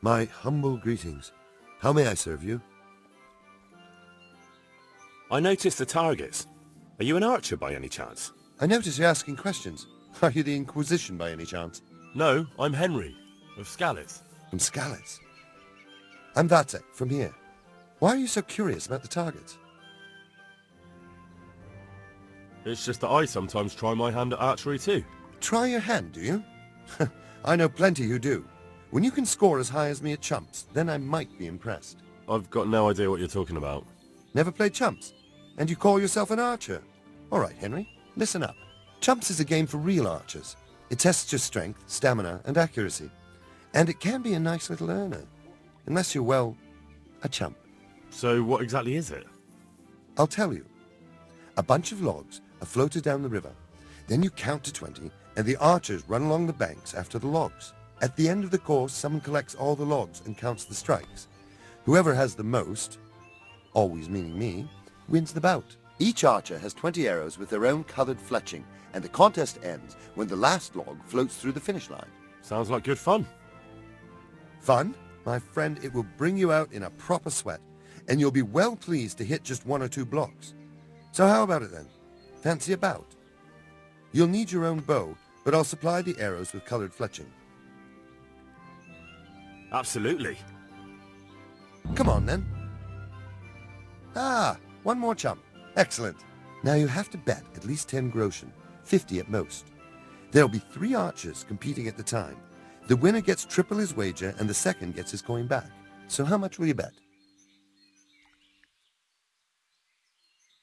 My humble greetings. How may I serve you? I noticed the targets. Are you an archer by any chance? I notice you're asking questions. Are you the Inquisition by any chance? No, I'm Henry, of Scalitz. From Scalitz? I'm Vatek, from here. Why are you so curious about the targets? It's just that I sometimes try my hand at archery too. Try your hand, do you? I know plenty who do. When you can score as high as me at chumps, then I might be impressed. I've got no idea what you're talking about. Never played chumps? And you call yourself an archer? All right, Henry, listen up. Chumps is a game for real archers. It tests your strength, stamina, and accuracy. And it can be a nice little earner. Unless you're, well, a chump. So what exactly is it? I'll tell you. A bunch of logs are floated down the river. Then you count to 20, and the archers run along the banks after the logs. At the end of the course, someone collects all the logs and counts the strikes. Whoever has the most, always meaning me, wins the bout. Each archer has 20 arrows with their own coloured fletching, and the contest ends when the last log floats through the finish line. Sounds like good fun. Fun? My friend, it will bring you out in a proper sweat, and you'll be well pleased to hit just 1 or 2 blocks. So how about it then? Fancy a bout? You'll need your own bow, but I'll supply the arrows with coloured fletching. Absolutely. Come on then. Ah, 1 more chump. Excellent. Now you have to bet at least 10 groschen, 50 at most. There'll be 3 archers competing at the time. The winner gets triple his wager and the second gets his coin back. So how much will you bet?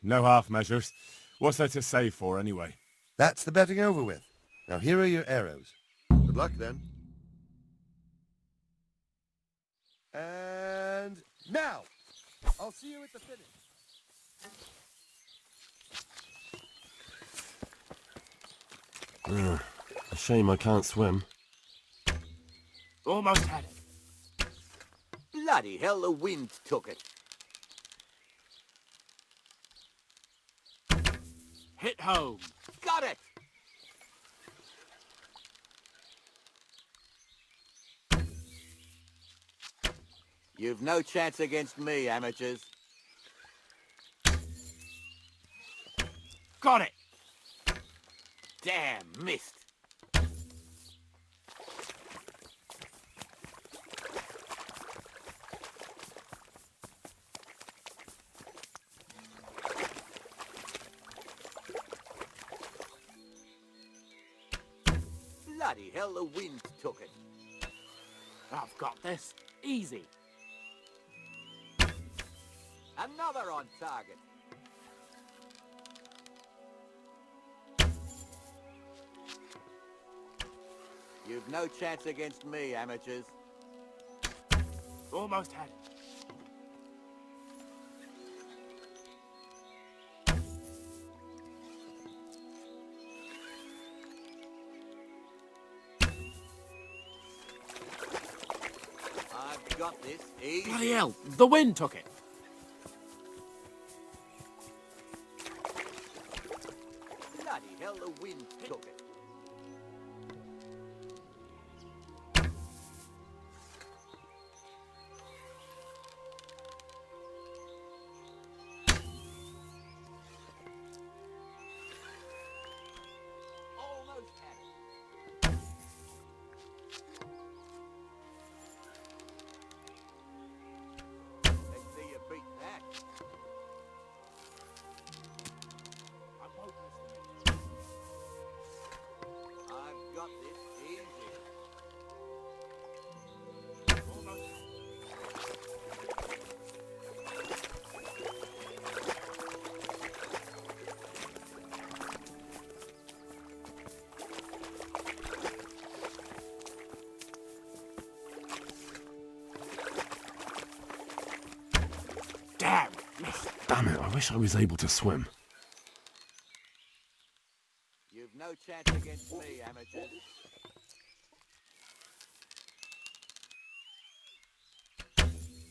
No half measures. What's there to save for anyway? That's the betting over with. Now here are your arrows. Good luck then. And now! I'll see you at the finish. A shame I can't swim. Almost had it. Bloody hell, the wind took it. Hit home. Got it! You've no chance against me, amateurs. Got it. Damn, missed. Bloody hell, the wind took it. I've got this. Easy. Another on target. You've no chance against me, amateurs. Almost had it. I've got this. Easy. Bloody hell, the wind took it. Bloody hell, the wind took it. Almost had it. Let's see you beat that. I won't listen. I've got this easy. Almost had it. Damn, missed. Damn it, I wish I was able to swim. You've no chance against me, amateurs.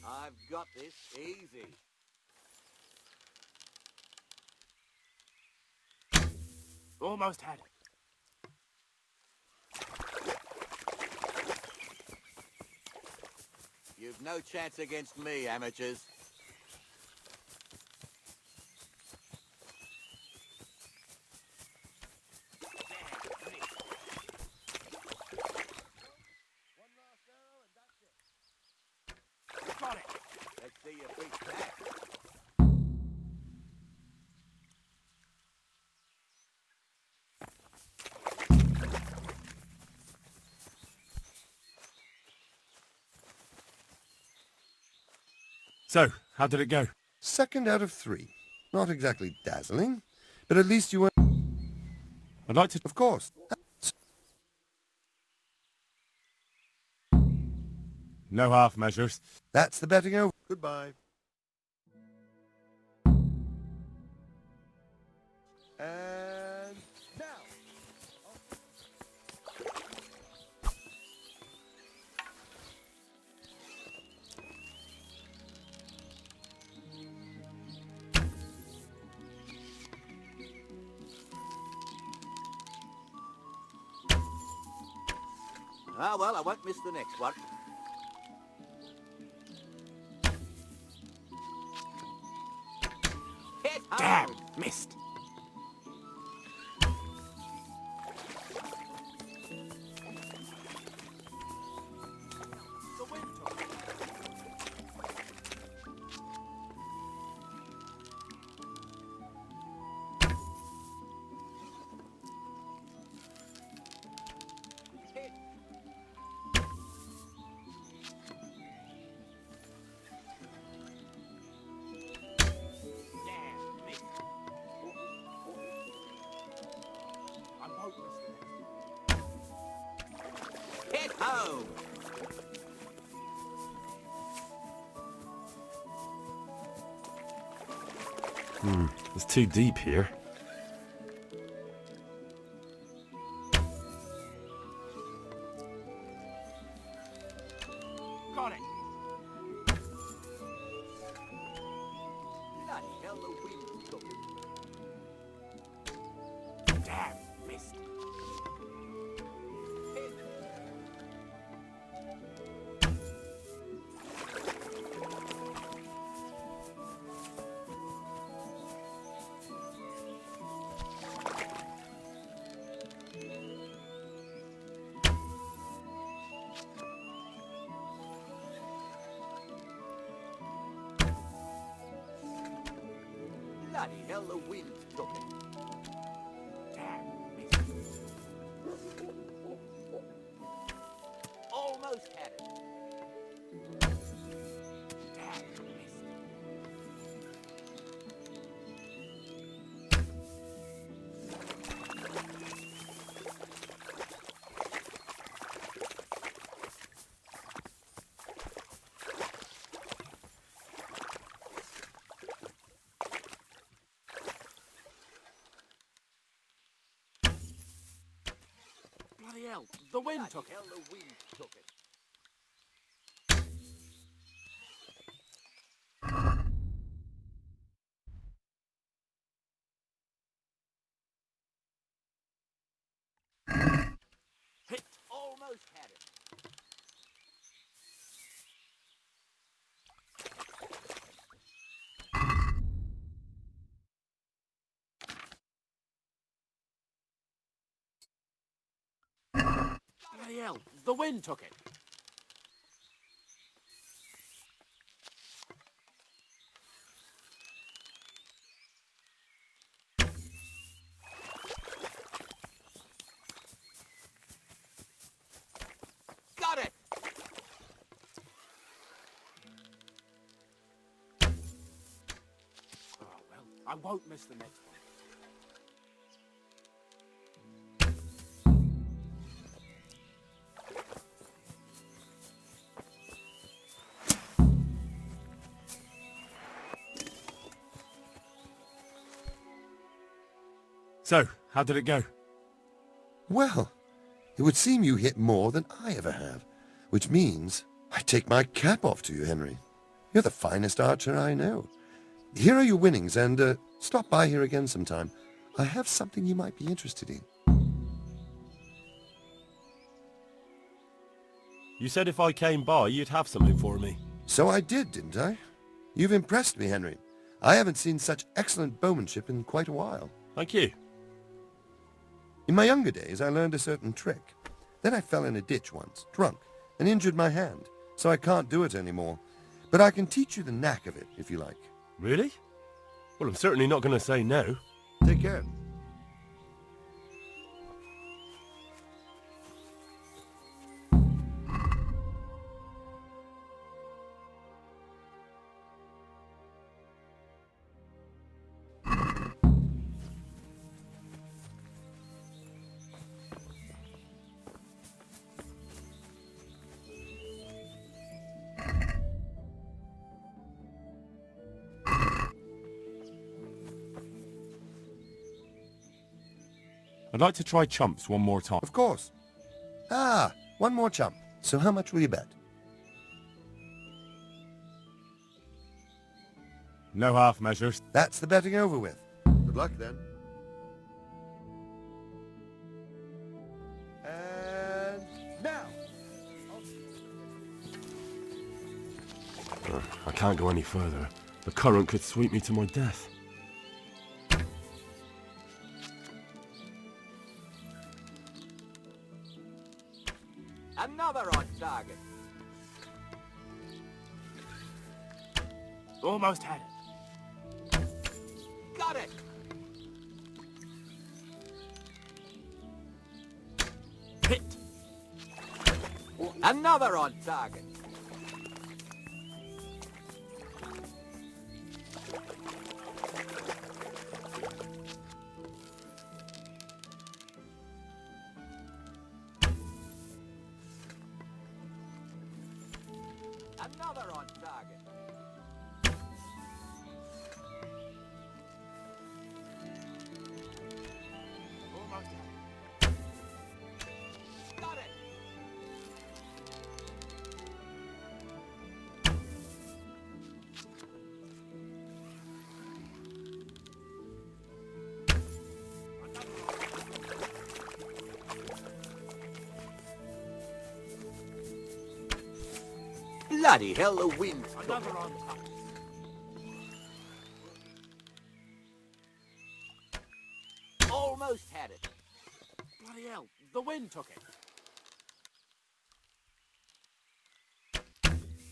I've got this easy. Almost had it. You've no chance against me, amateurs. Got it. Let's see you beat that. So, how did it go? Second out of 3. Not exactly dazzling, but at least you were... I'd like to... Of course. No half measures. That's the betting over. Goodbye. And now. Ah, well, I won't miss the next one. Hit Damn, home. missed. The wind took it. Hit. Damn, missed. I won't miss the next. Hit home. It's too deep here. Got it. Bloody hell, the wind took it. Damn, missed. Hit. Bloody hell, the wind took it. Damn, missed. Almost had it. Damn, missed. Bloody hell, the wind Bloody took it. hell, the wind took it. Hit. Almost had it. Bloody hell, the wind took it. Got it. Oh, well, I won't miss the next one. So, how did it go? Well, it would seem you hit more than I ever have, which means I take my cap off to you, Henry. You're the finest archer I know. Here are your winnings, and stop by here again sometime. I have something you might be interested in. You said if I came by, you'd have something for me. So I did, didn't I? You've impressed me, Henry. I haven't seen such excellent bowmanship in quite a while. Thank you. In my younger days, I learned a certain trick. Then I fell in a ditch once, drunk, and injured my hand, so I can't do it anymore. But I can teach you the knack of it, if you like. Really? Well, I'm certainly not going to say no. Take care. I'd like to try chumps one more time. Of course. Ah, one more chump. So how much will you bet? No half measures. That's the betting over with. Good luck then. And now. I can't go any further. The current could sweep me to my death. Another on target. Almost had it. Got it. Hit. Another on target. Another on target. Almost had it. Got it. Bloody hell, the wind. Another on target. Almost had it. Bloody hell, the wind took it.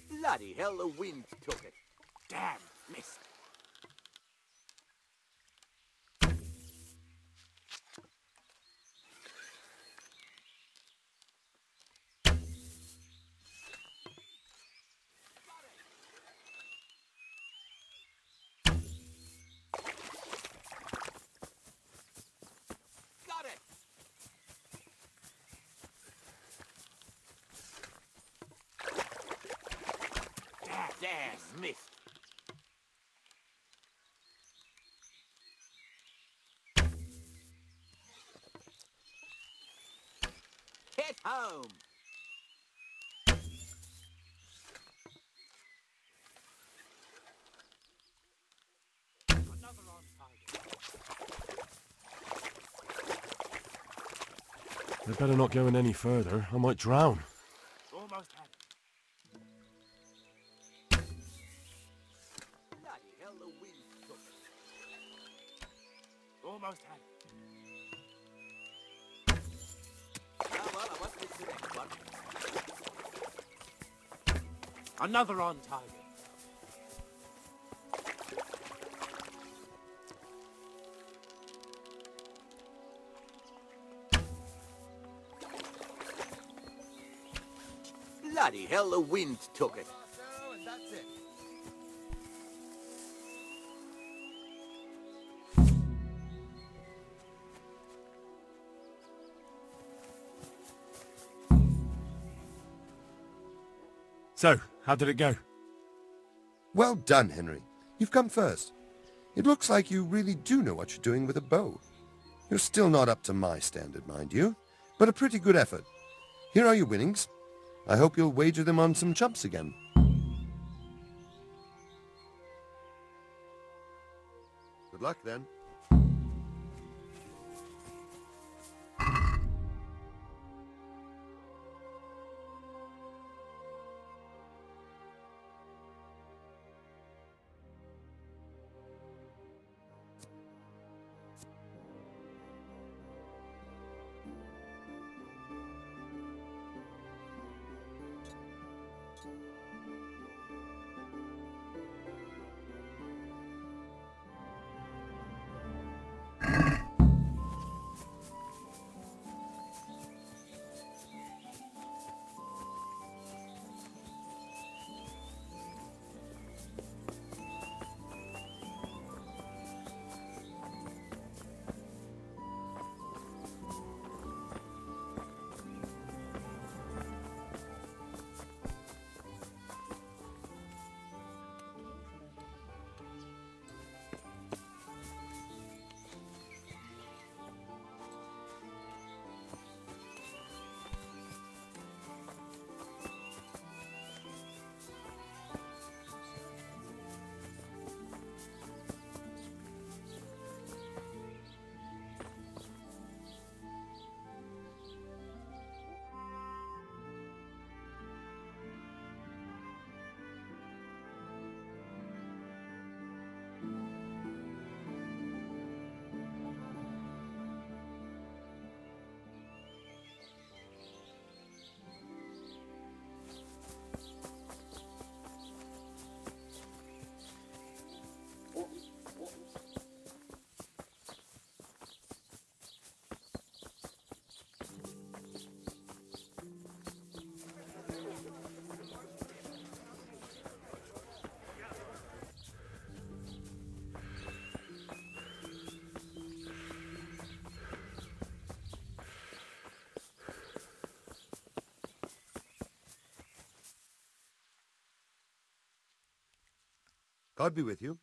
Bloody hell, the wind took it. Damn, missed. Got it. Damn, missed. Hit home. Another on target. I better not go in any further. I might drown. Almost had it. Bloody hell, the wind took it. Almost had it. Oh, well, I won't miss the next one. Another on target. Bloody hell, the wind took it. And that's it. So, how did it go? Well done, Henry. You've come first. It looks like you really do know what you're doing with a bow. You're still not up to my standard, mind you, but a pretty good effort. Here are your winnings. I hope you'll wager them on some chumps again. Good luck, then. God be with you.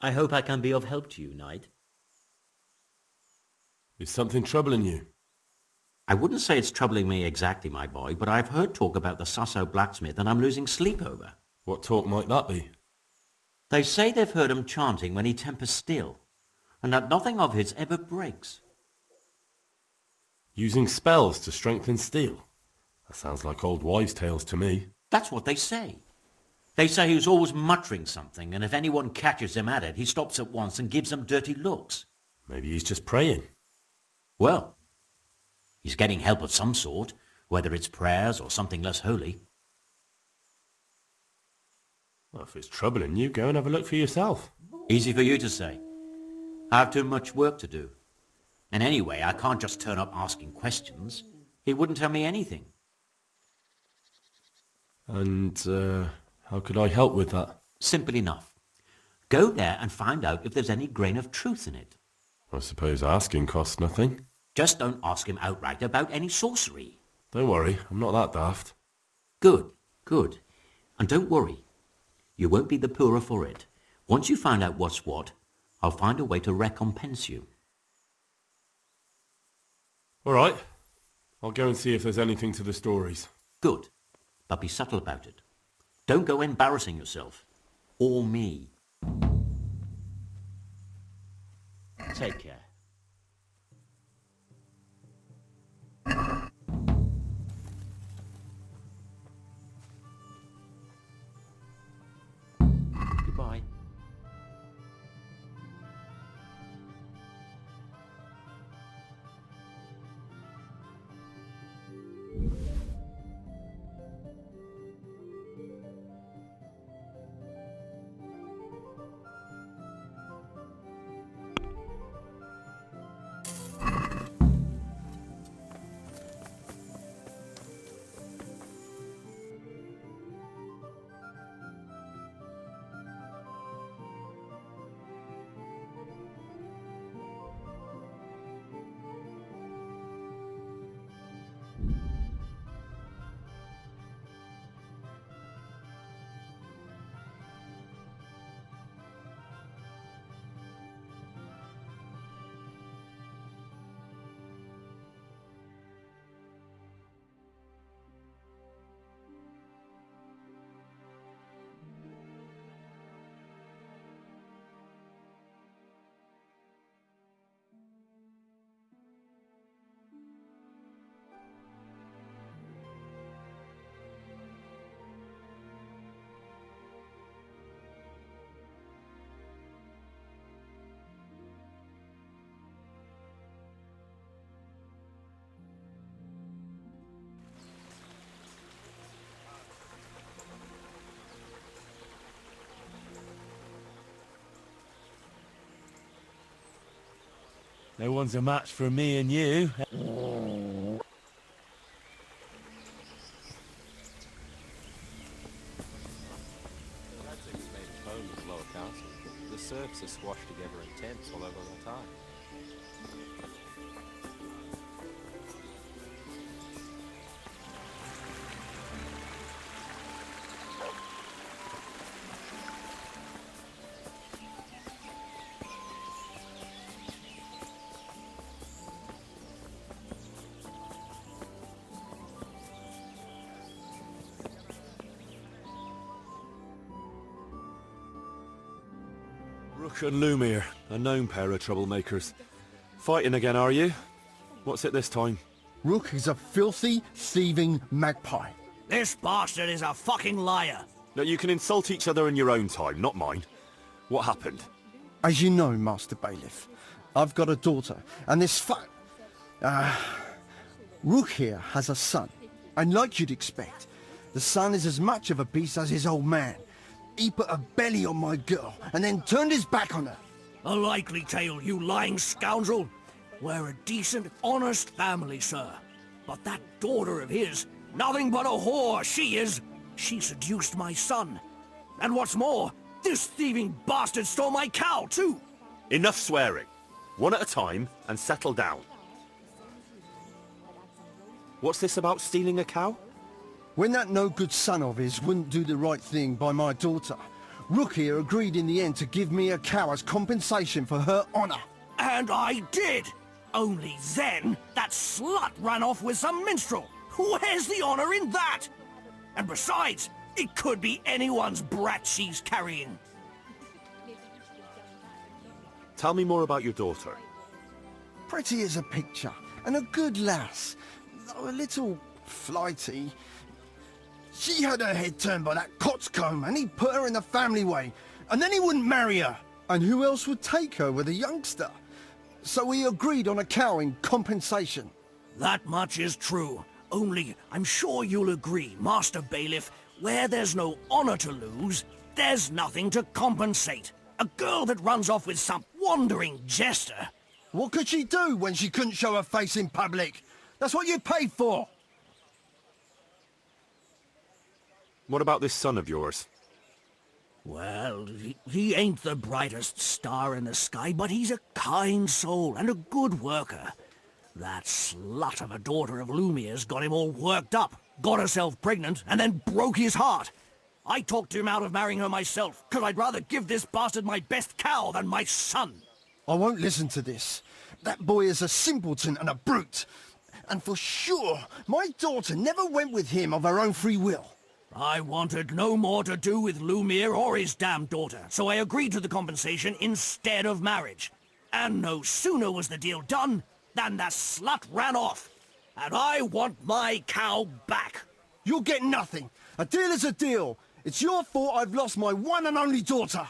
I hope I can be of help to you, Knight. Is something troubling you? I wouldn't say it's troubling me exactly, my boy, but I've heard talk about the Sasso blacksmith and I'm losing sleep over. What talk might that be? They say they've heard him chanting when he tempers steel, and that nothing of his ever breaks. Using spells to strengthen steel? That sounds like old wives' tales to me. That's what they say. They say he's always muttering something, and if anyone catches him at it, he stops at once and gives them dirty looks. Maybe he's just praying. Well, he's getting help of some sort, whether it's prayers or something less holy. Well, if it's troubling you, go and have a look for yourself. Easy for you to say. I have too much work to do. And anyway, I can't just turn up asking questions. He wouldn't tell me anything. And, how could I help with that? Simple enough. Go there and find out if there's any grain of truth in it. I suppose asking costs nothing. Just don't ask him outright about any sorcery. Don't worry, I'm not that daft. Good, good. And don't worry. You won't be the poorer for it. Once you find out what's what, I'll find a way to recompense you. All right. I'll go and see if there's anything to the stories. Good. But be subtle about it. Don't go embarrassing yourself. Or me. Take care. Goodbye. No one's a match for me and you. The serfs are squashed together in tents all over the time. Rook and Lumiere, a known pair of troublemakers. Fighting again, are you? What's it this time? Rook is a filthy, thieving magpie. This bastard is a fucking liar. No, you can insult each other in your own time, not mine. What happened? As you know, Master Bailiff, I've got a daughter, and this Rook here has a son. And like you'd expect, the son is as much of a beast as his old man. He put a belly on my girl, and then turned his back on her. A likely tale, you lying scoundrel. We're a decent, honest family, sir. But that daughter of his, nothing but a whore, she is. She seduced my son. And what's more, this thieving bastard stole my cow, too. Enough swearing. One at a time, and settle down. What's this about stealing a cow? When that no-good son of his wouldn't do the right thing by my daughter, Rook here agreed in the end to give me a cow as compensation for her honor. And I did. Only then, that slut ran off with some minstrel. Where's the honor in that? And besides, it could be anyone's brat she's carrying. Tell me more about your daughter. Pretty as a picture, and a good lass, though a little flighty. She had her head turned by that coxcomb, and he put her in the family way, and then he wouldn't marry her. And who else would take her with a youngster? So we agreed on a cow in compensation. That much is true. Only, I'm sure you'll agree, Master Bailiff, where there's no honor to lose, there's nothing to compensate. A girl that runs off with some wandering jester. What could she do when she couldn't show her face in public? That's what you paid for. What about this son of yours? Well, he ain't the brightest star in the sky, but he's a kind soul and a good worker. That slut of a daughter of Lumiere's got him all worked up, got herself pregnant, and then broke his heart. I talked him out of marrying her myself, because I'd rather give this bastard my best cow than my son. I won't listen to this. That boy is a simpleton and a brute. And for sure, my daughter never went with him of her own free will. I wanted no more to do with Lumiere or his damn daughter, so I agreed to the compensation instead of marriage. And no sooner was the deal done than the slut ran off. And I want my cow back. You'll get nothing. A deal is a deal. It's your fault I've lost my one and only daughter.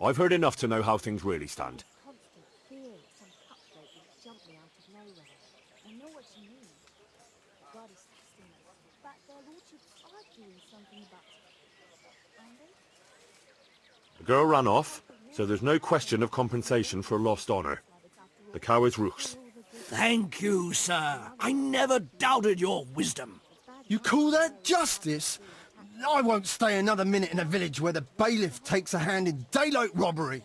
I've heard enough to know how things really stand. The girl ran off, so there's no question of compensation for lost honor. The cow is Rook's. Thank you, sir. I never doubted your wisdom. You call that justice? I won't stay another minute in a village where the bailiff takes a hand in daylight robbery.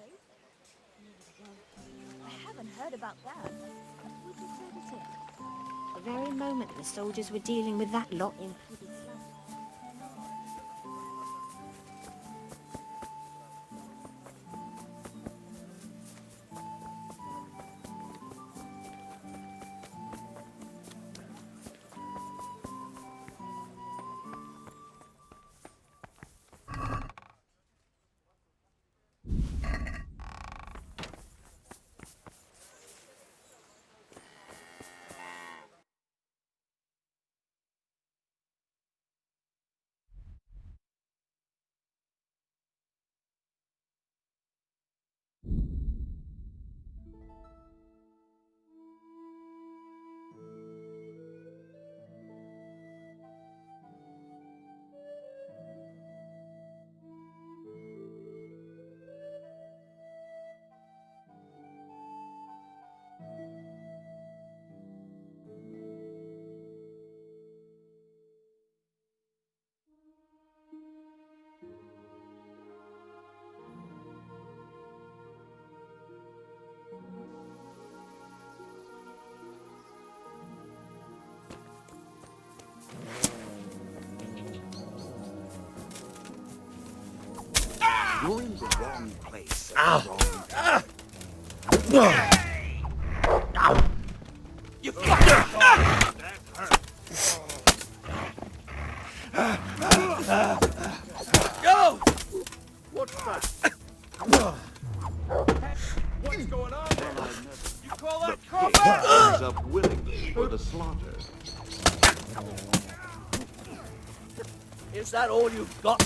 I haven't heard about that. We just heard it. The very moment the soldiers were dealing with that lot in You're in the wrong place at the wrong time. You Go! What's that? What's going on there? You call that combat? Comes up willingly for the slaughter. Is that all you've got?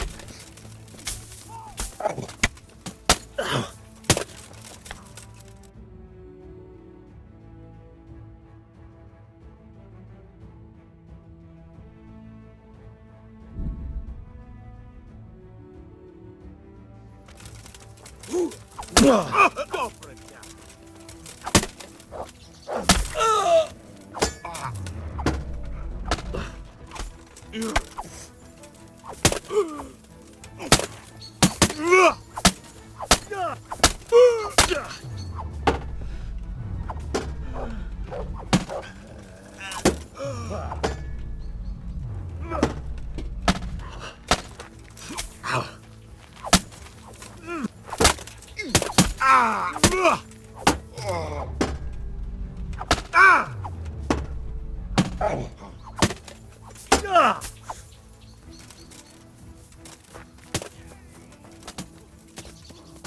Go for it now.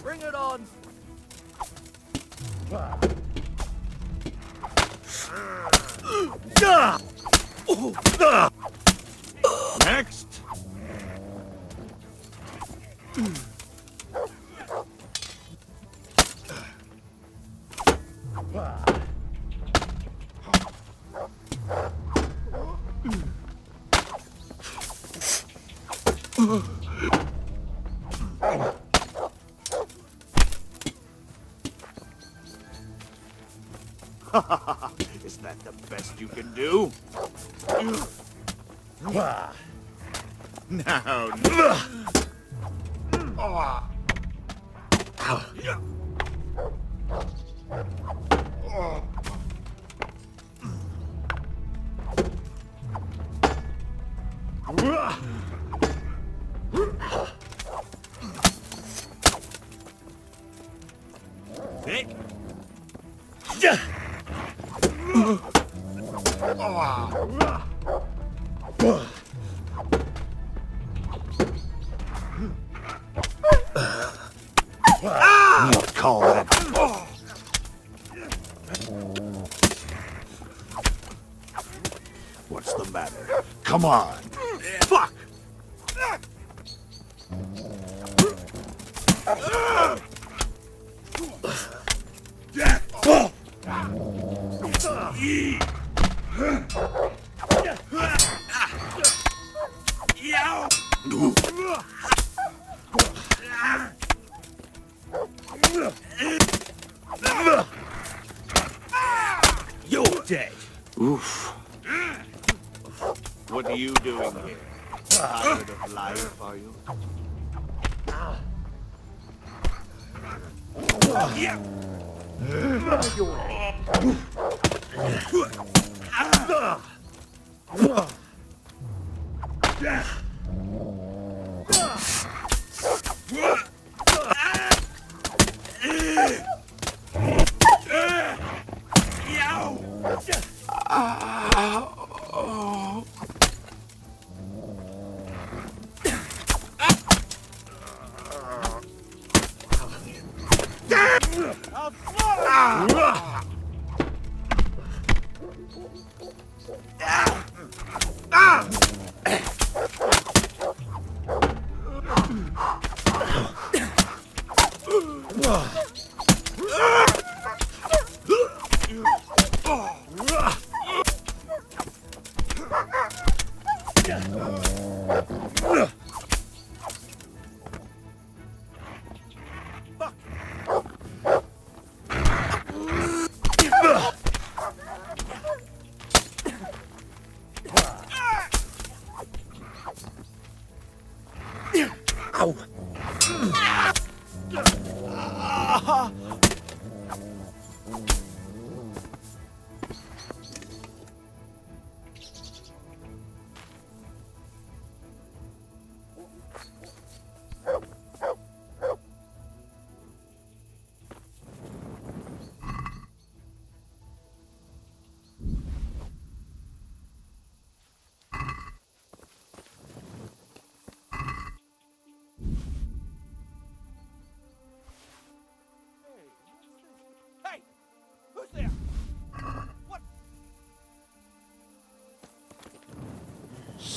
Bring it on. Next. Is that the best you can do? Now. Vic? You call that? What's the matter? Come on. Fuck! You're dead. Oof. What are you doing here? Tired of life, are you?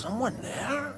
someone there?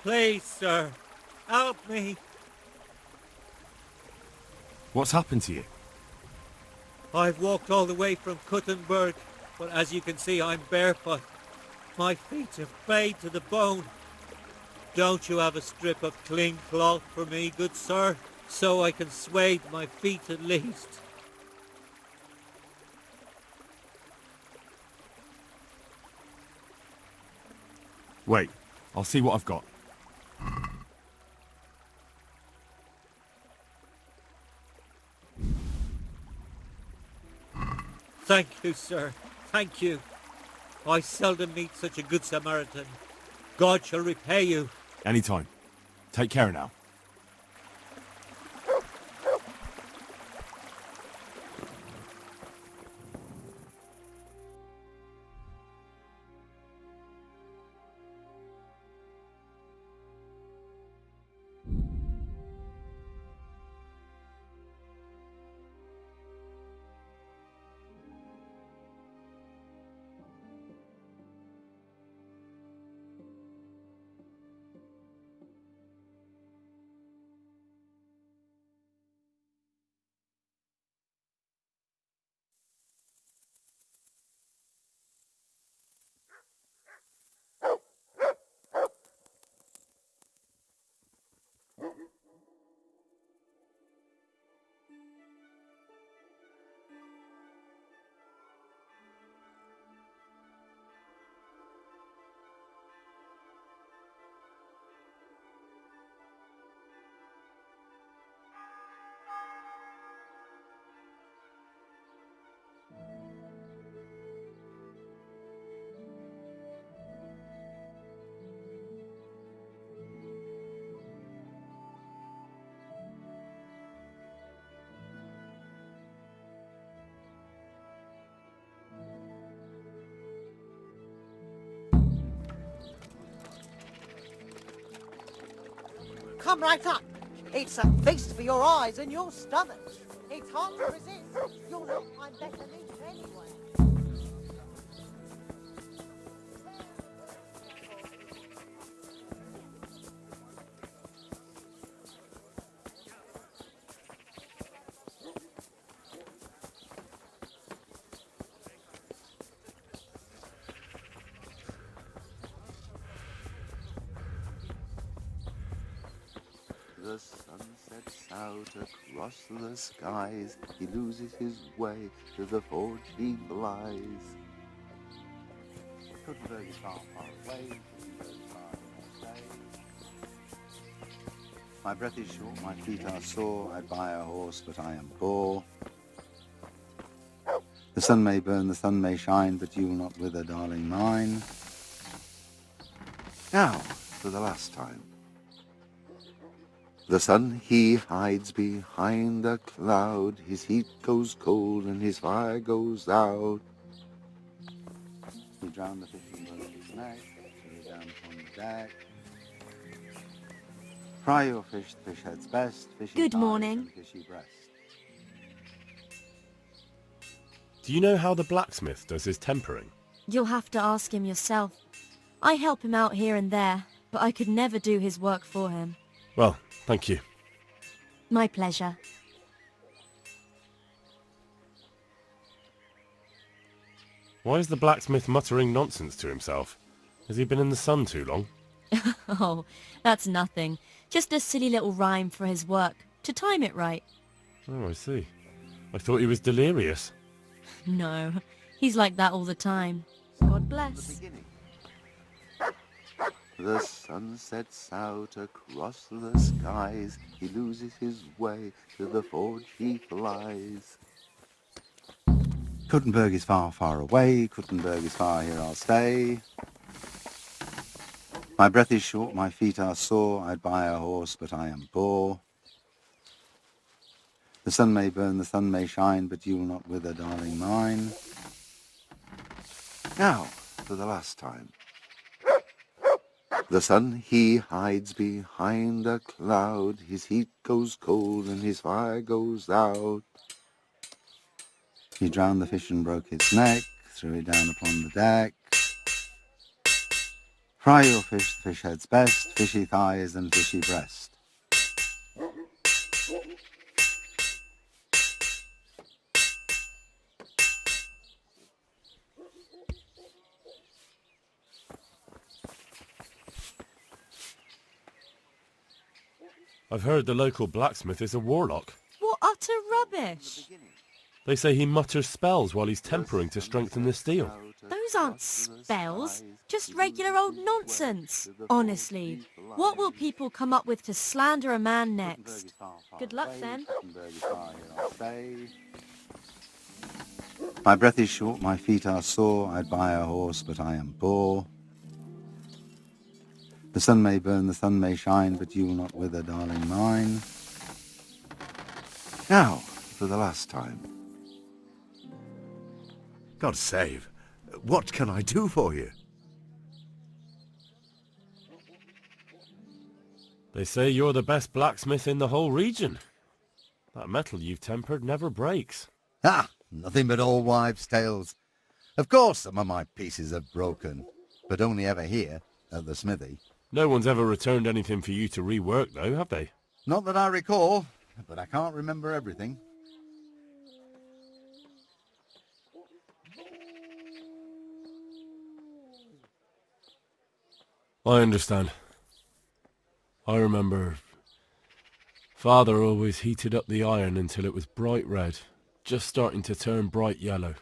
Please, sir, help me. What's happened to you? I've walked all the way from Kuttenberg, but as you can see, I'm barefoot. My feet are frayed to the bone. Don't you have a strip of clean cloth for me, good sir, so I can swathe my feet at least? Wait, I'll see what I've got. Thank you, sir. Thank you. I seldom meet such a good Samaritan. God shall repay you. Anytime. Take care now. Come right up. It's a feast for your eyes and your stomach. It's hard to resist. You'll not find better meat anywhere. The sun sets out across the skies. He loses his way, to the forge he flies. Kuttenberg is far, far away. My breath is short, my feet are sore. I'd buy a horse, but I am poor. The sun may burn, the sun may shine, but you'll not wither, darling mine. Now, for the last time. The sun he hides behind a cloud, his heat goes cold and his fire goes out. He drowned the fish in his neck, he down upon the deck. Fry your fish, the fish head's best, fishy Good thighs morning. and fishy breast. Do you know how the blacksmith does his tempering? You'll have to ask him yourself. I help him out here and there, but I could never do his work for him. Well, thank you. My pleasure. Why is the blacksmith muttering nonsense to himself? Has he been in the sun too long? Oh, that's nothing. Just a silly little rhyme for his work, to time it right. Oh, I see. I thought he was delirious. No, he's like that all the time. God bless. The sun sets out across the skies. He loses his way, to the forge he flies. Kuttenberg is far, far away. Kuttenberg is far, here I'll stay. My breath is short, my feet are sore. I'd buy a horse, but I am poor. The sun may burn, the sun may shine, but you'll not wither, darling mine. Now, for the last time. The sun, he hides behind a cloud. His heat goes cold and his fire goes out. He drowned the fish and broke its neck, threw it down upon the deck. Fry your fish, the fish head's best, fishy thighs and fishy breast. I've heard the local blacksmith is a warlock. What utter rubbish! They say he mutters spells while he's tempering to strengthen the steel. Those aren't spells, just regular old nonsense. Honestly, what will people come up with to slander a man next? Good luck then. My breath is short, my feet are sore. I'd buy a horse, but I am poor. The sun may burn, the sun may shine, but you will not wither, darling mine. Now, for the last time. God save. What can I do for you? They say you're the best blacksmith in the whole region. That metal you've tempered never breaks. Ah, nothing but old wives' tales. Of course some of my pieces have broken, but only ever here, at the smithy. No one's ever returned anything for you to rework, though, have they? Not that I recall, but I can't remember everything. I understand. I remember Father always heated up the iron until it was bright red, just starting to turn bright yellow.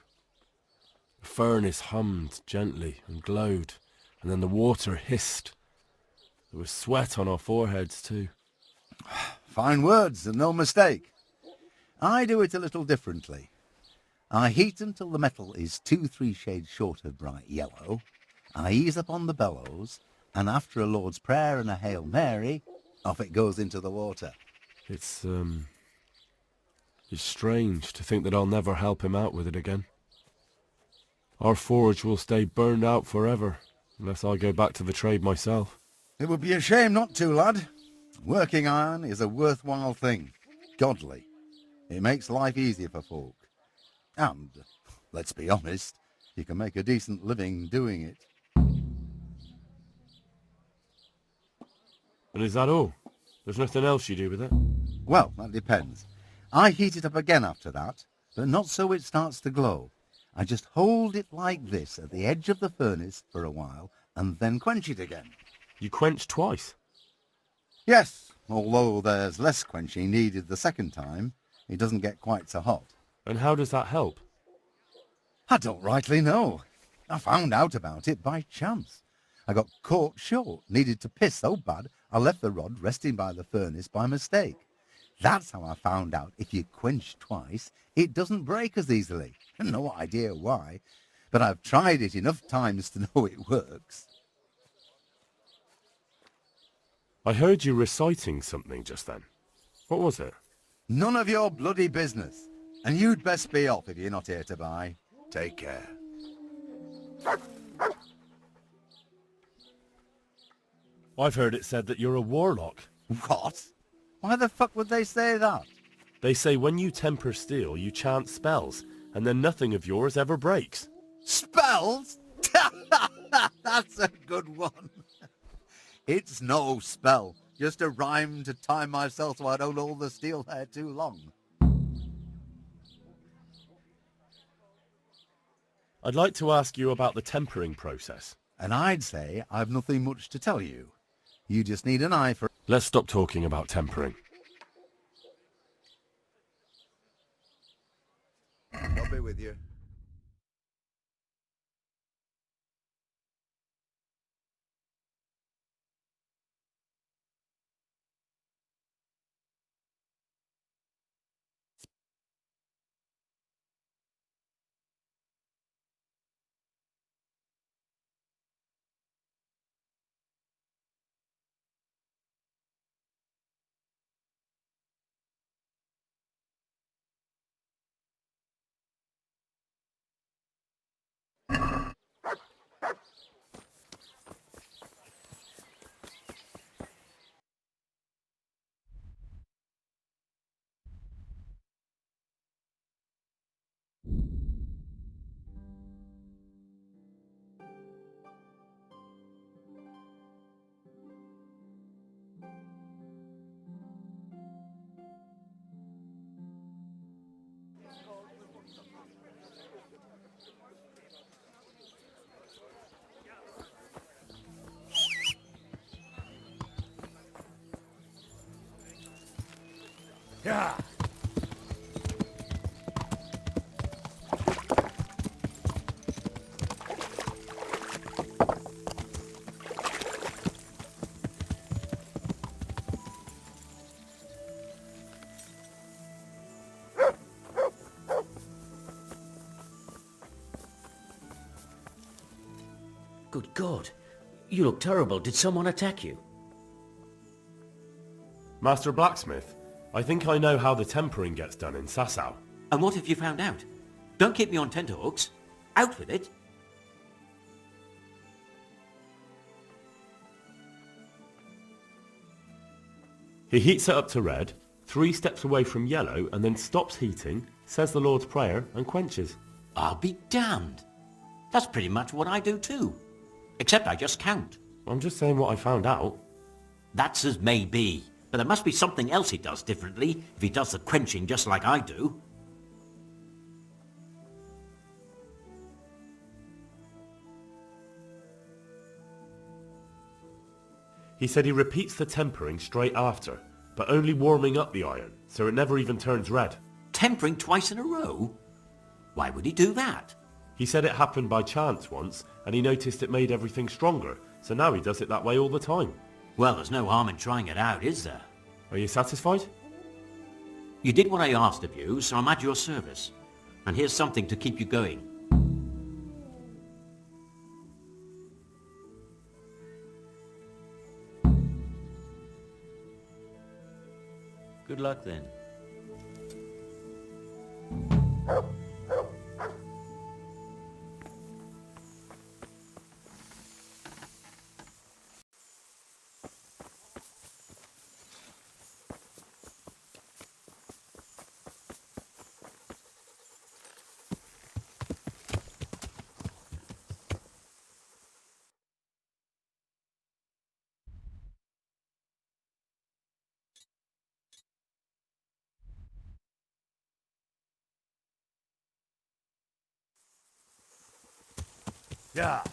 The furnace hummed gently and glowed, and then the water hissed. There was sweat on our foreheads too. Fine words, and no mistake. I do it a little differently. I heat until the metal is 2-3 shades short of bright yellow. I ease up on the bellows, and after a Lord's Prayer and a Hail Mary, off it goes into the water. It's strange to think that I'll never help him out with it again. Our forge will stay burned out forever, unless I go back to the trade myself. It would be a shame not to, lad. Working iron is a worthwhile thing. Godly. It makes life easier for folk. And, let's be honest, you can make a decent living doing it. And is that all? There's nothing else you do with it? Well, that depends. I heat it up again after that, but not so it starts to glow. I just hold it like this at the edge of the furnace for a while, and then quench it again. You quench twice? Yes, although there's less quenching needed the second time. It doesn't get quite so hot. And how does that help? I don't rightly know. I found out about it by chance. I got caught short, needed to piss so bad I left the rod resting by the furnace by mistake. That's how I found out if you quench twice, it doesn't break as easily. No idea why, but I've tried it enough times to know it works. I heard you reciting something just then. What was it? None of your bloody business. And you'd best be off if you're not here to buy. Take care. I've heard it said that you're a warlock. What? Why the fuck would they say that? They say when you temper steel, you chant spells, and then nothing of yours ever breaks. Spells? That's a good one. It's no spell, just a rhyme to time myself so I don't hold the steel there too long. I'd like to ask you about the tempering process. And I'd say I've nothing much to tell you. You just need an eye for... Let's stop talking about tempering. I'll be with you. Yeah. Good God. You look terrible. Did someone attack you? Master Blacksmith, I think I know how the tempering gets done in Sasau. And what have you found out? Don't keep me on tenterhooks. Out with it. He heats it up to red, 3 steps away from yellow, and then stops heating, says the Lord's Prayer, and quenches. I'll be damned. That's pretty much what I do too. Except I just count. I'm just saying what I found out. That's as may be. But there must be something else he does differently if he does the quenching just like I do. He said he repeats the tempering straight after, but only warming up the iron, so it never even turns red. Tempering twice in a row? Why would he do that? He said it happened by chance once, and he noticed it made everything stronger, so now he does it that way all the time. Well, there's no harm in trying it out, is there? Are you satisfied? You did what I asked of you, so I'm at your service. And here's something to keep you going. Good luck then. Yeah.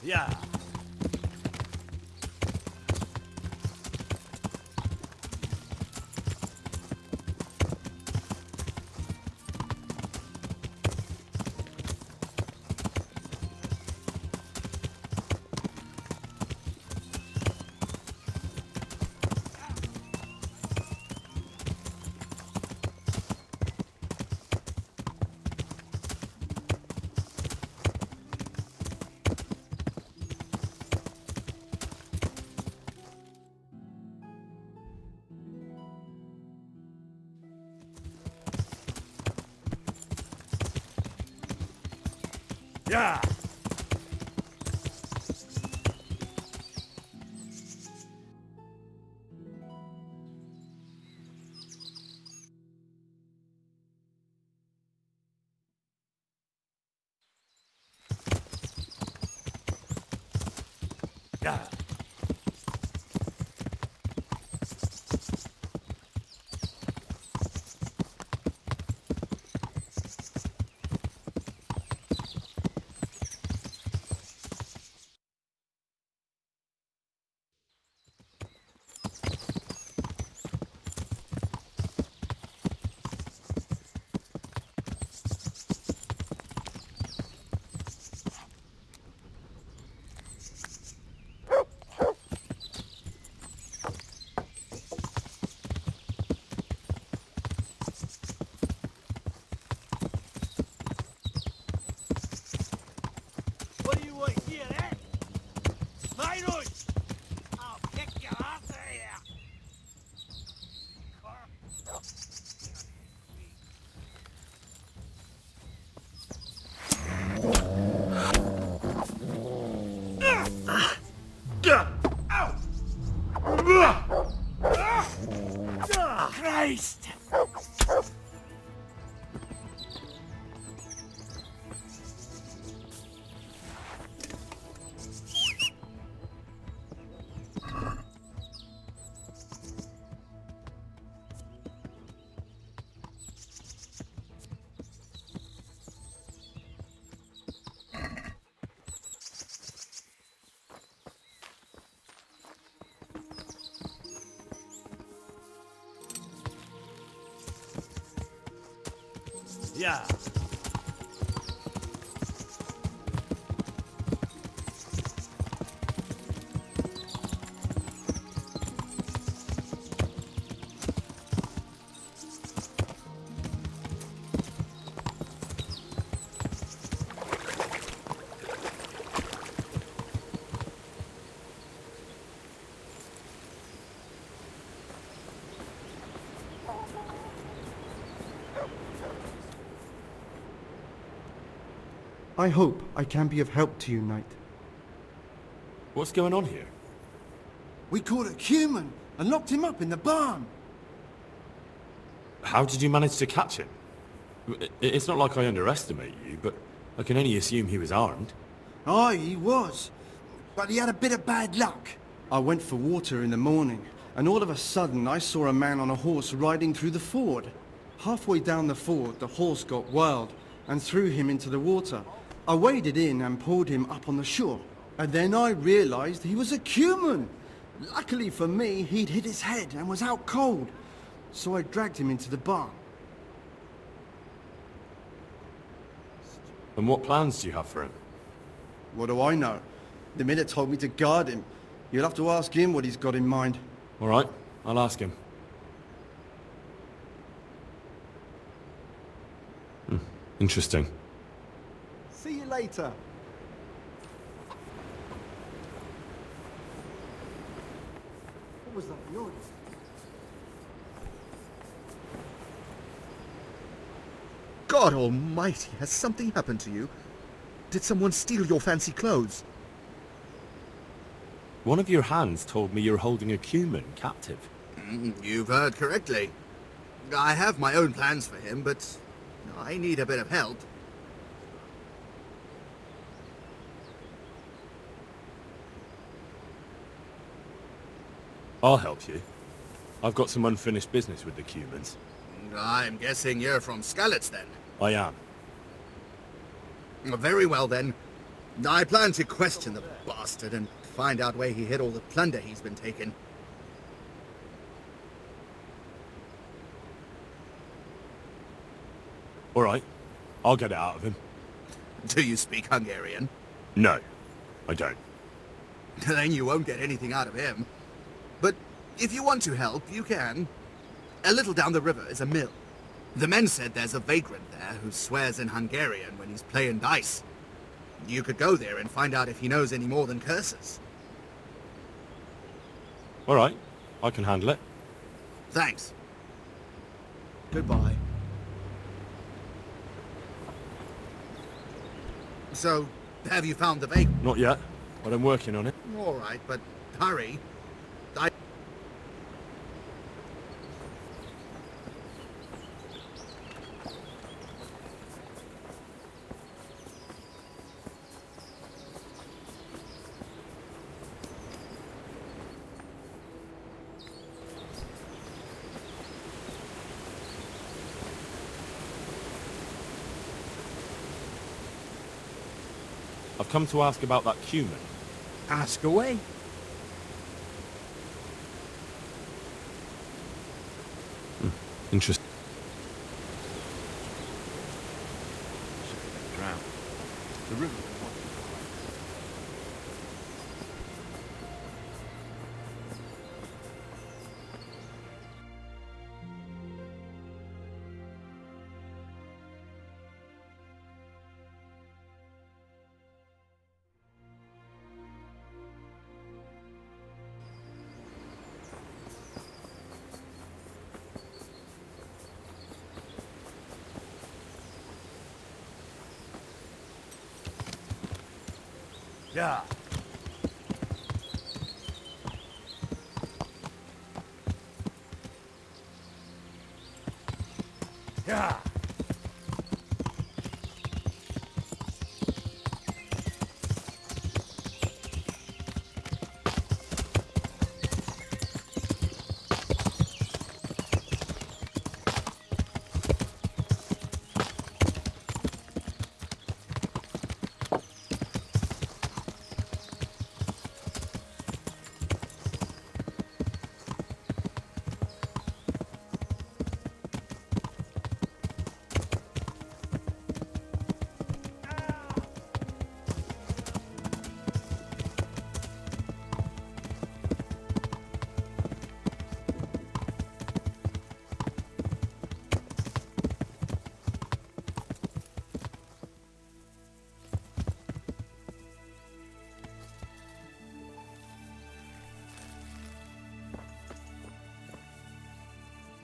Yeah. Yeah. Yeah. What do you want here, eh? Minors! I'll kick your ass out of here! Christ! Yeah. I hope I can be of help to you, Knight. What's going on here? We caught a human and locked him up in the barn. How did you manage to catch him? It's not like I underestimate you, but I can only assume he was armed. Aye, he was. But he had a bit of bad luck. I went for water in the morning, and all of a sudden I saw a man on a horse riding through the ford. Halfway down the ford, the horse got wild and threw him into the water. I waded in and pulled him up on the shore. And then I realized he was a human. Luckily for me, he'd hit his head and was out cold. So I dragged him into the barn. And what plans do you have for him? What do I know? The minute told me to guard him. You'll have to ask him what he's got in mind. All right, I'll ask him. Interesting. See you later. What was that noise? God almighty, has something happened to you? Did someone steal your fancy clothes? One of your hands told me you're holding a human captive. You've heard correctly. I have my own plans for him, but I need a bit of help. I'll help you. I've got some unfinished business with the humans. I'm guessing you're from Skalitz, then? I am. Very well, then. I plan to question the bastard and find out where he hid all the plunder he's been taking. All right, I'll get it out of him. Do you speak Hungarian? No, I don't. Then you won't get anything out of him. But if you want to help, you can. A little down the river is a mill. The men said there's a vagrant there who swears in Hungarian when he's playing dice. You could go there and find out if he knows any more than curses. All right, I can handle it. Thanks. Goodbye. So, have you found the vagrant? Not yet, but I'm working on it. All right, but hurry. I've come to ask about that cumin. Ask away. Interesting. Drown. The river. Yeah. Yeah.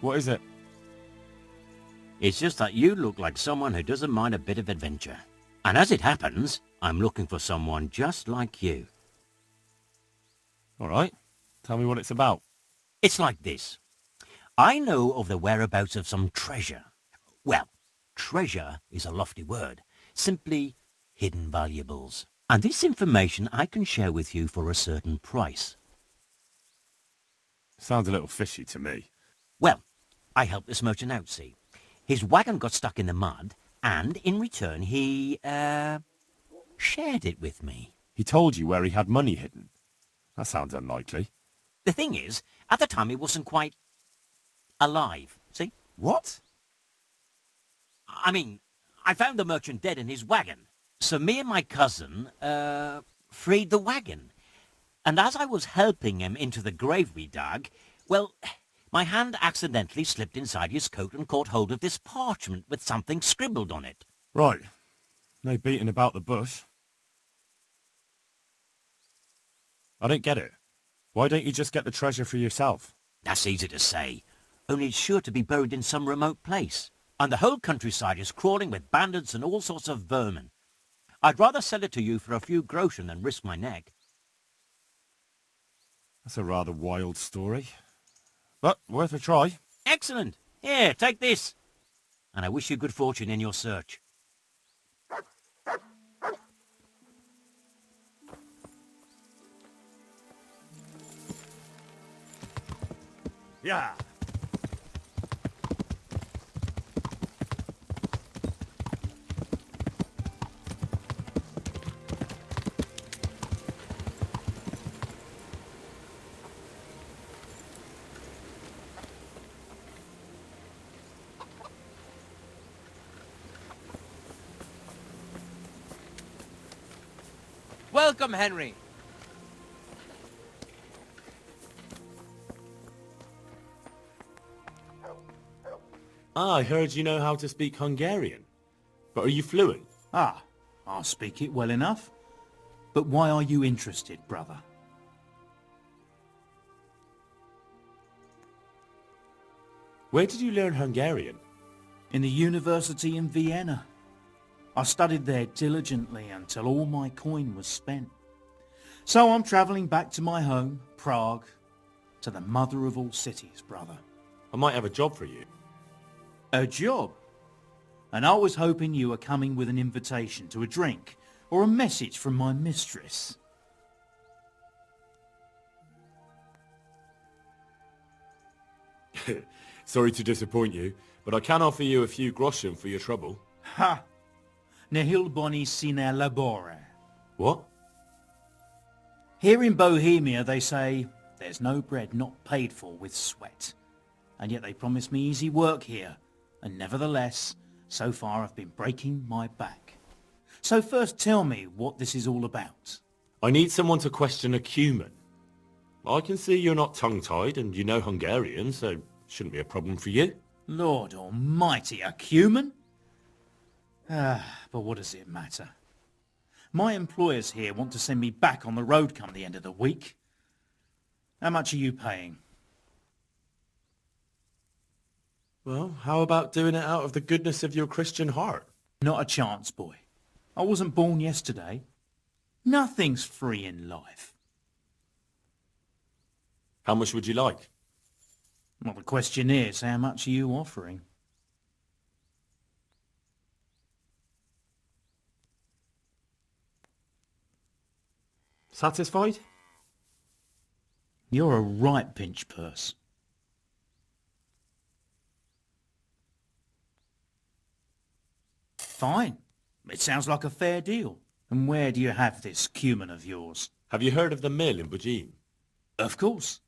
What is it? It's just that you look like someone who doesn't mind a bit of adventure. And as it happens, I'm looking for someone just like you. All right. Tell me what it's about. It's like this. I know of the whereabouts of some treasure. Well, treasure is a lofty word. Simply hidden valuables. And this information I can share with you for a certain price. Sounds a little fishy to me. Well, I helped this merchant out, see. His wagon got stuck in the mud, and in return he, shared it with me. He told you where he had money hidden? That sounds unlikely. The thing is, at the time he wasn't quite alive, see? What? I mean, I found the merchant dead in his wagon. So me and my cousin, freed the wagon. And as I was helping him into the grave we dug, well, my hand accidentally slipped inside his coat and caught hold of this parchment with something scribbled on it. Right. No beating about the bush. I don't get it. Why don't you just get the treasure for yourself? That's easy to say. Only it's sure to be buried in some remote place. And the whole countryside is crawling with bandits and all sorts of vermin. I'd rather sell it to you for a few groschen than risk my neck. That's a rather wild story. But worth a try. Excellent. Here, take this. And I wish you good fortune in your search. Yeah. Welcome, Henry. Ah, I heard you know how to speak Hungarian. But are you fluent? Ah, I'll speak it well enough. But why are you interested, brother? Where did you learn Hungarian? In the university in Vienna. I studied there diligently until all my coin was spent. So I'm travelling back to my home, Prague, to the mother of all cities, brother. I might have a job for you. A job? And I was hoping you were coming with an invitation to a drink or a message from my mistress. Sorry to disappoint you, but I can offer you a few groschen for your trouble. Ha! Nihil boni sine labore. What? Here in Bohemia they say, there's no bread not paid for with sweat. And yet they promise me easy work here, and nevertheless, so far I've been breaking my back. So first tell me what this is all about. I need someone to question a cumin. I can see you're not tongue-tied and you know Hungarian, so shouldn't be a problem for you. Lord almighty, a cumin? But what does it matter? My employers here want to send me back on the road come the end of the week. How much are you paying? Well, how about doing it out of the goodness of your Christian heart? Not a chance, boy. I wasn't born yesterday. Nothing's free in life. How much would you like? Well, the question is, how much are you offering? Satisfied? You're a right pinch purse. Fine. It sounds like a fair deal. And where do you have this cumin of yours? Have you heard of the mill in Bogem? Of course.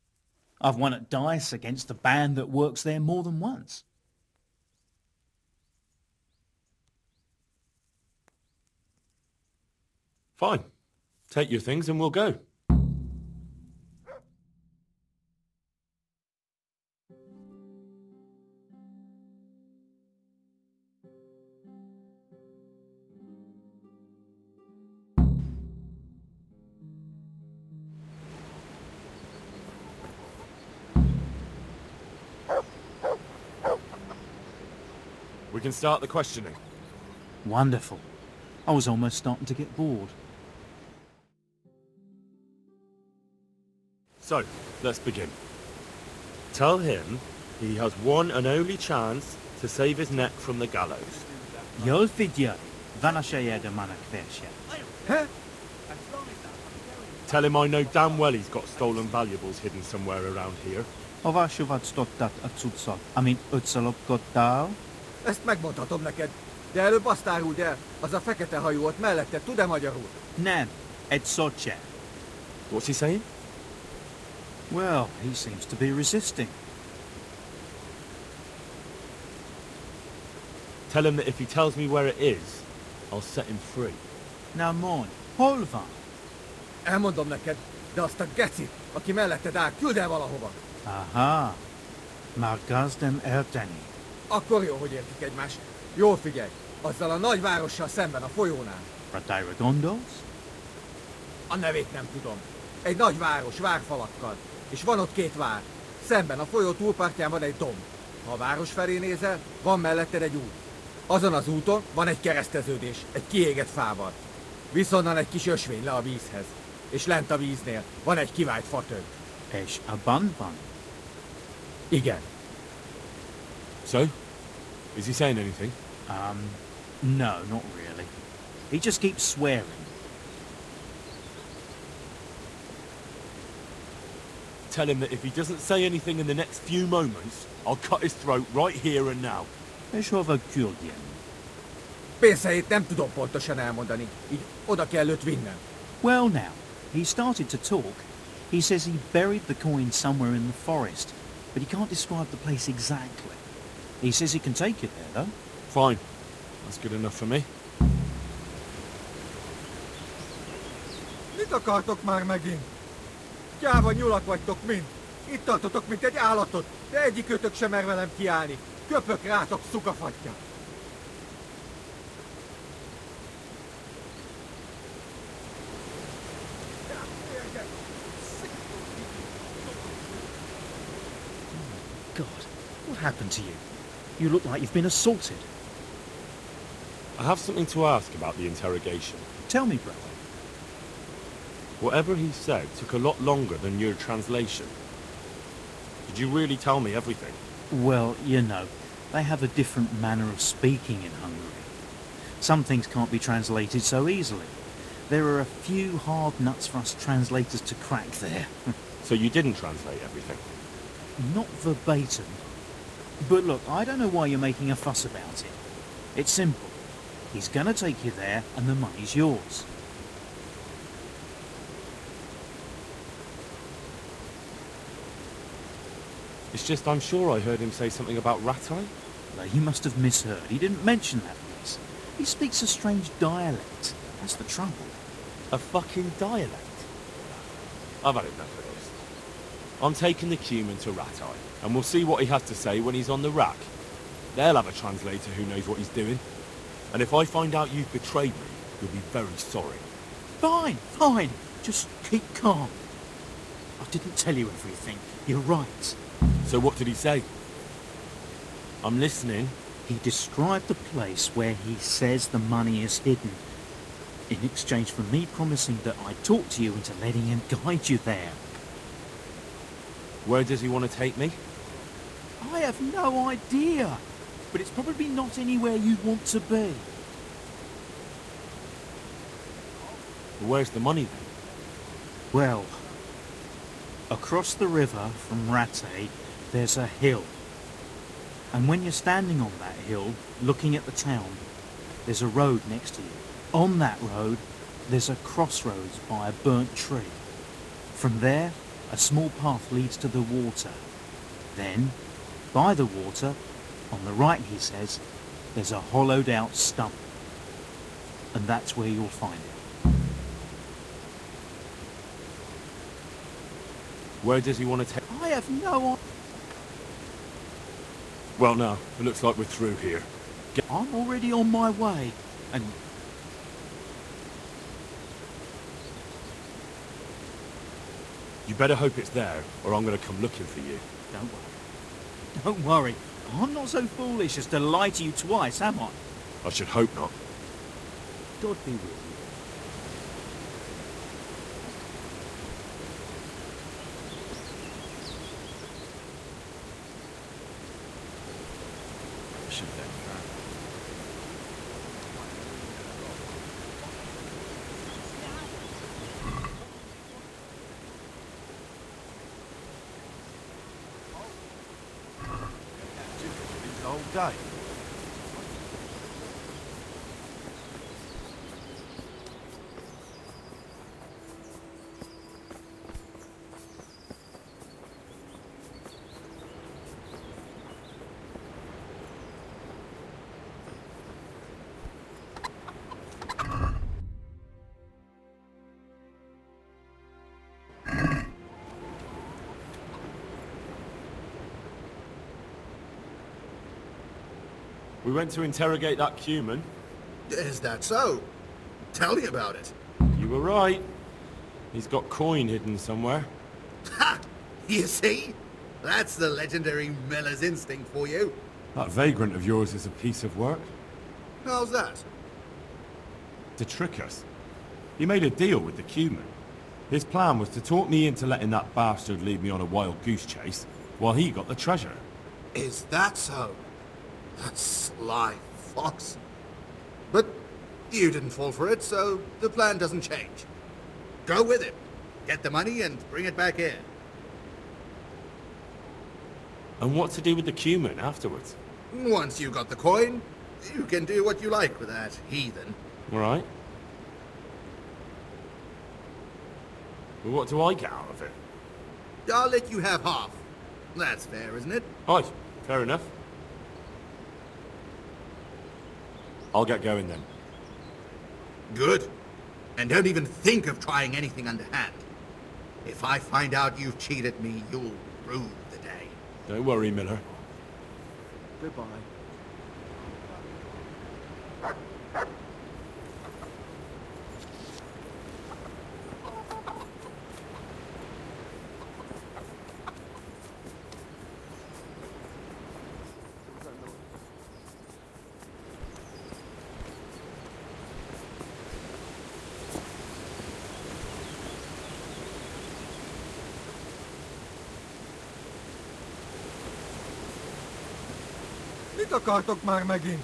I've won at dice against the band that works there more than once. Fine. Take your things and we'll go. We can start the questioning. Wonderful. I was almost starting to get bored. So, let's begin. Tell him he has one and only chance to save his neck from the gallows. Jol fidjaj, vanashaje de manakversja. Tell him I know damn well he's got stolen valuables hidden somewhere around here. Avásovat stottat a cuccot, amint ötször lopkodtál? Ezt megmondhatom neked, de előbb azt áruld el, az a fekete hajú ott mellette, tud-e magyarul? Nem, egy szocse. What's he saying? Well, he seems to be resisting. Tell him that if he tells me where it is, I'll set him free. Now mine, hol van? Elmondom neked, de azt a gecit, aki melletted áll, küld el valahova. Aha, már gazdem elteni. Akkor jó, hogy értik egymást. Jól figyelj, azzal a nagy várossal szemben a folyónál. Ratályra gondolsz? A nevét nem tudom. Egy nagy város, várfalakkal. És van ott két vár. Szemben a folyó túlpartján van egy domb. Ha a város felé nézel, van melletted egy út. Azon az úton van egy kereszteződés, egy kiégett fával. Viszonnan egy kis ösvény le a vízhez. És lent a víznél van egy kivált fatők. És a bandban? Igen. So? Is he saying anything? No, not really. He just keeps swearing. Tell him that if he doesn't say anything in the next few moments, I'll cut his throat right here and now. És hova küldjem? Pénzhelyét nem tudom pontosan elmondani, így oda kell őt vinnem. Well now, he started to talk. He says he buried the coin somewhere in the forest, but he can't describe the place exactly. He says he can take you there, though. Fine. That's good enough for me. Mit akartok már megint? Gyáva nyulak vagytok mind. Itt tartotok, mint egy állatot, de egyikőtök sem mer velem kiállni. Köpök rátok, szukafatja. God, what happened to you? You look like you've been assaulted. I have something to ask about the interrogation. Tell me, brother. Whatever he said took a lot longer than your translation. Did you really tell me everything? Well, you know, they have a different manner of speaking in Hungary. Some things can't be translated so easily. There are a few hard nuts for us translators to crack there. So you didn't translate everything? Not verbatim. But look, I don't know why you're making a fuss about it. It's simple. He's gonna take you there and the money's yours. It's just I'm sure I heard him say something about Ratai. Well, you must have misheard. He didn't mention that place. He speaks a strange dialect. That's the trouble. A fucking dialect? I've had enough of this. I'm taking the Cuman to Ratai, and we'll see what he has to say when he's on the rack. They'll have a translator who knows what he's doing. And if I find out you've betrayed me, you'll be very sorry. Fine, fine. Just keep calm. I didn't tell you everything. You're right. So what did he say? I'm listening. He described the place where he says the money is hidden, in exchange for me promising that I'd talk to you into letting him guide you there. Where does he want to take me? I have no idea, but it's probably not anywhere you'd want to be. Where's the money then? Well, across the river from Ratai, there's a hill. And when you're standing on that hill, looking at the town, there's a road next to you. On that road, there's a crossroads by a burnt tree. From there, a small path leads to the water. Then, by the water, on the right, he says, there's a hollowed out stump. And that's where you'll find it. Where does he want to take? I have no idea. Well, no, it looks like we're through here. I'm already on my way, and... You better hope it's there, or I'm going to come looking for you. Don't worry. Don't worry. I'm not so foolish as to lie to you twice, am I? I should hope not. God be with you. All day. We went to interrogate that Cuman. Is that so? Tell me about it. You were right. He's got coin hidden somewhere. Ha! You see? That's the legendary miller's instinct for you. That vagrant of yours is a piece of work. How's that? To trick us. He made a deal with the Cuman. His plan was to talk me into letting that bastard lead me on a wild goose chase, while he got the treasure. Is that so? That sly fox. But you didn't fall for it, so the plan doesn't change. Go with him. Get the money and bring it back here. And what to do with the Cuman afterwards? Once you got the coin, you can do what you like with that heathen. All right. Well, what do I get out of it? I'll let you have half. That's fair, isn't it? Aye, fair enough. I'll get going then. Good. And don't even think of trying anything underhand. If I find out you've cheated me, you'll rue the day. Don't worry, Miller. Goodbye. Mit akartok már megint?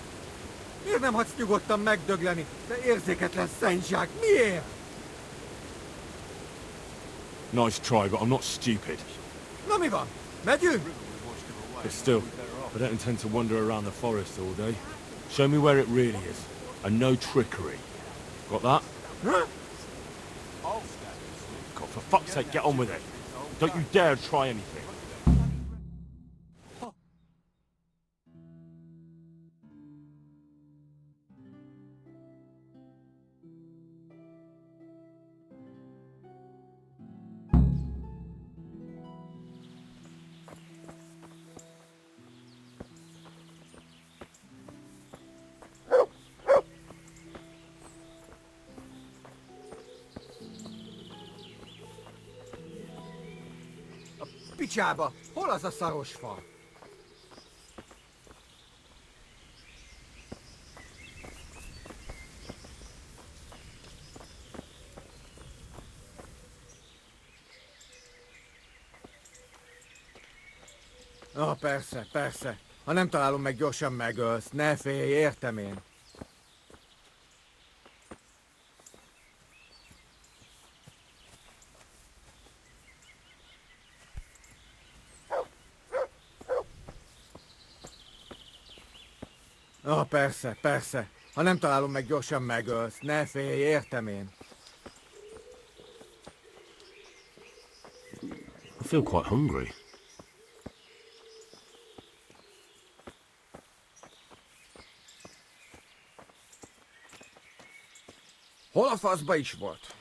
Miért nem hagysz nyugodtan megdögleni, de érzéketlen szentság? Miért? Nice try, but I'm not stupid. Na mi van? Megyünk? But still, I don't intend to wander around the forest all day. Show me where it really is, and no trickery. Got that? Huh? God, for fuck's sake, get on with it. Don't you dare try anything. Picsába! Hol az a szaros fa? Persze, persze. Ha nem találom meg, gyorsan megölsz. Ne félj, értem én. Persze, persze. Ha nem találom meg, gyorsan megölsz. Ne félj, értem én. I feel quite hungry. Hol a faszba is volt?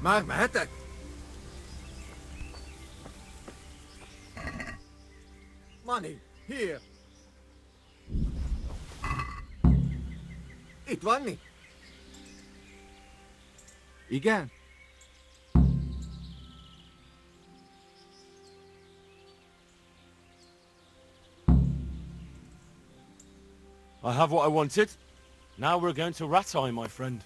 Már mehetek? Money, here. Itt van mi? Igen? I have what I wanted. Now we're going to rat-eye, my friend.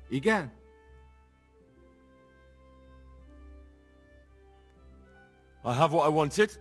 Igen? I have what I wanted.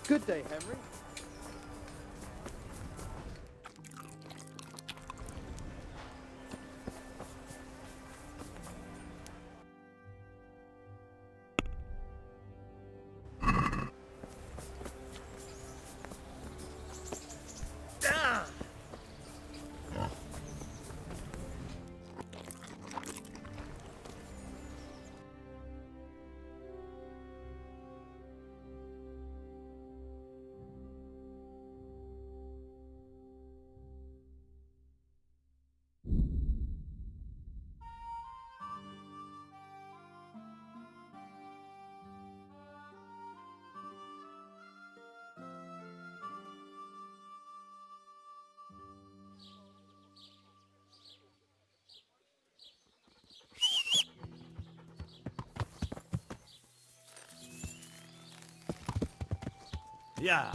Good day, Henry. Yeah.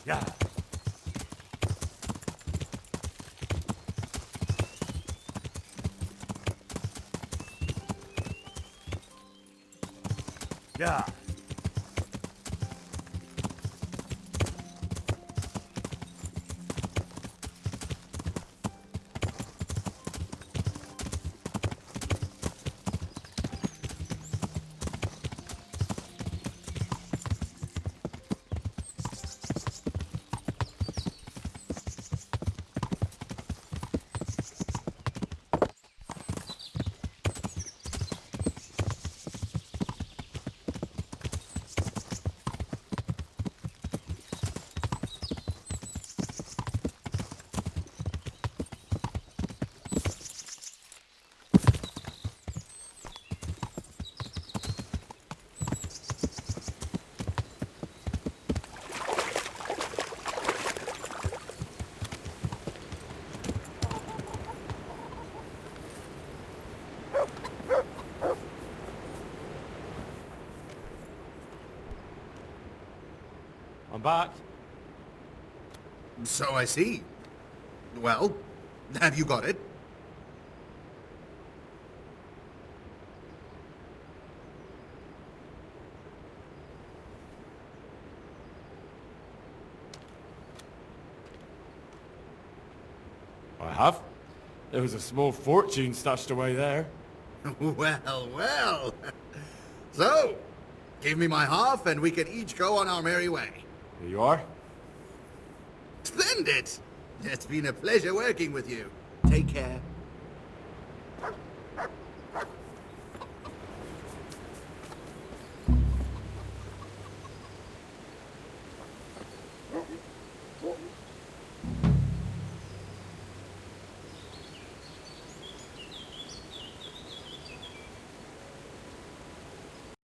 Yeah. Yeah. I'm back. So I see. Well, have you got it? I have. There was a small fortune stashed away there. Well, well. So, give me my half and we can each go on our merry way. Here you are. Splendid! It's been a pleasure working with you. Take care.